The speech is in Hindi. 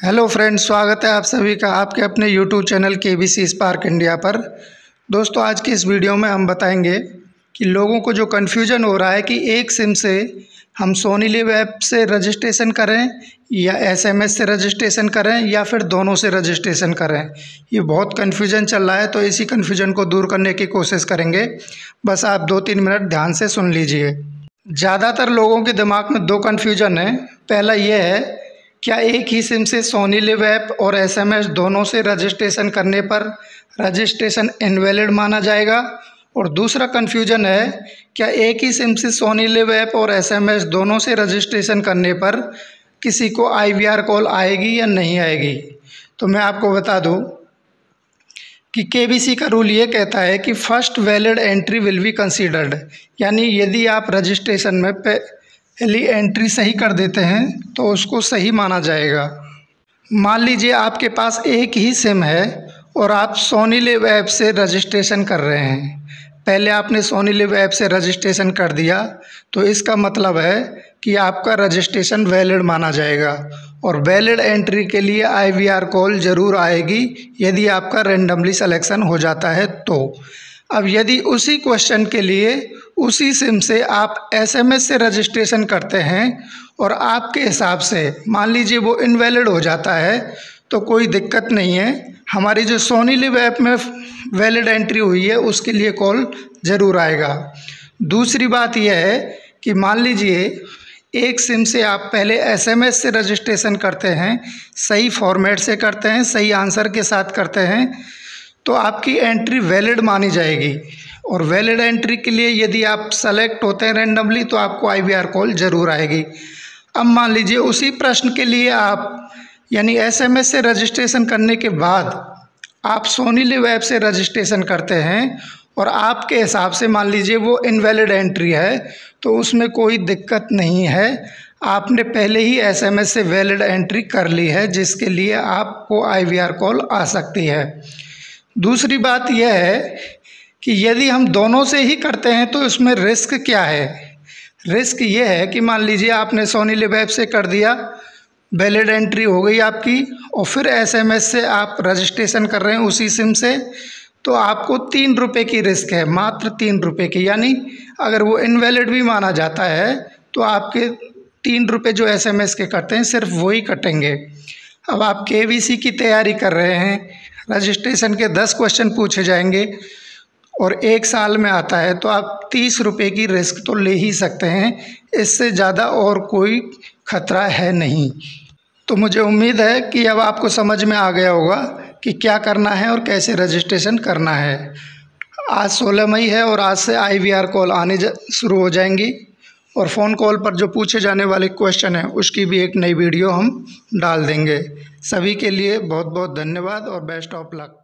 हेलो फ्रेंड्स, स्वागत है आप सभी का आपके अपने YouTube channel KBC spark India पर। दोस्तों, आज की इस वीडियो में हम बताएंगे कि लोगों को जो कन्फ्यूजन हो रहा है कि एक सिम से हम सोनी लिव ऐप से रजिस्ट्रेशन करें या एसएमएस से रजिस्ट्रेशन करें या फिर दोनों से रजिस्ट्रेशन करें। ये बहुत कन्फ्यूजन चल रहा है, तो इसी कन्फ्यूजन को दूर करने की कोशिश करेंगे। बस आप 2-3 मिनट ध्यान से सुन लीजिए। ज़्यादातर लोगों के दिमाग में दो कन्फ्यूजन है। पहला ये है, क्या एक ही सिम से सोनी लिव ऐप और एसएमएस दोनों से रजिस्ट्रेशन करने पर रजिस्ट्रेशन इनवैलिड माना जाएगा। और दूसरा कन्फ्यूजन है, क्या एक ही सिम से सोनी लिव ऐप और एसएमएस दोनों से रजिस्ट्रेशन करने पर किसी को आईवीआर कॉल आएगी या नहीं आएगी। तो मैं आपको बता दूं कि केबीसी का रूल ये कहता है कि first valid entry will be considered, यानी यदि आप रजिस्ट्रेशन में पहली एंट्री सही कर देते हैं तो उसको सही माना जाएगा। मान लीजिए आपके पास एक ही सिम है और आप सोनी लिव ऐप से रजिस्ट्रेशन कर रहे हैं। पहले आपने सोनी लिव ऐप से रजिस्ट्रेशन कर दिया तो इसका मतलब है कि आपका रजिस्ट्रेशन वैलिड माना जाएगा और वैलिड एंट्री के लिए आईवीआर कॉल ज़रूर आएगी यदि आपका रैंडमली सिलेक्शन हो जाता है तो। अब यदि उसी क्वेश्चन के लिए उसी सिम से आप एसएमएस से रजिस्ट्रेशन करते हैं और आपके हिसाब से मान लीजिए वो इनवैलिड हो जाता है तो कोई दिक्कत नहीं है। हमारी जो सोनी लिव ऐप में वैलिड एंट्री हुई है उसके लिए कॉल ज़रूर आएगा। दूसरी बात यह है कि मान लीजिए एक सिम से आप पहले एसएमएस से रजिस्ट्रेशन करते हैं, सही फॉर्मेट से करते हैं, सही आंसर के साथ करते हैं तो आपकी एंट्री वैलिड मानी जाएगी। और वैलिड एंट्री के लिए यदि आप सेलेक्ट होते हैं रैंडमली तो आपको आईवीआर कॉल ज़रूर आएगी। अब मान लीजिए उसी प्रश्न के लिए आप यानी एसएमएस से रजिस्ट्रेशन करने के बाद आप सोनी लिव ऐप से रजिस्ट्रेशन करते हैं और आपके हिसाब से मान लीजिए वो इनवैलिड एंट्री है तो उसमें कोई दिक्कत नहीं है। आपने पहले ही एसएमएस से वैलिड एंट्री कर ली है जिसके लिए आपको आईवीआर कॉल आ सकती है। दूसरी बात यह है कि यदि हम दोनों से ही करते हैं तो इसमें रिस्क क्या है। रिस्क ये है कि मान लीजिए आपने सोनी लिव ऐप से कर दिया, वैलिड एंट्री हो गई आपकी और फिर एसएमएस से आप रजिस्ट्रेशन कर रहे हैं उसी सिम से तो आपको 3 रुपये की रिस्क है, मात्र 3 रुपये की। यानी अगर वो इनवैलिड भी माना जाता है तो आपके 3 रुपये जो एसएमएस के कटते हैं सिर्फ वही कटेंगे। अब आप केबीसी की तैयारी कर रहे हैं, रजिस्ट्रेशन के 10 क्वेश्चन पूछे जाएंगे और 1 साल में आता है तो आप 30 रुपये की रिस्क तो ले ही सकते हैं। इससे ज़्यादा और कोई खतरा है नहीं। तो मुझे उम्मीद है कि अब आपको समझ में आ गया होगा कि क्या करना है और कैसे रजिस्ट्रेशन करना है। आज 16 मई है और आज से आईवीआर कॉल आने शुरू हो जाएंगी और फ़ोन कॉल पर जो पूछे जाने वाले क्वेश्चन हैं उसकी भी एक नई वीडियो हम डाल देंगे। सभी के लिए बहुत बहुत धन्यवाद और बेस्ट ऑफ लक।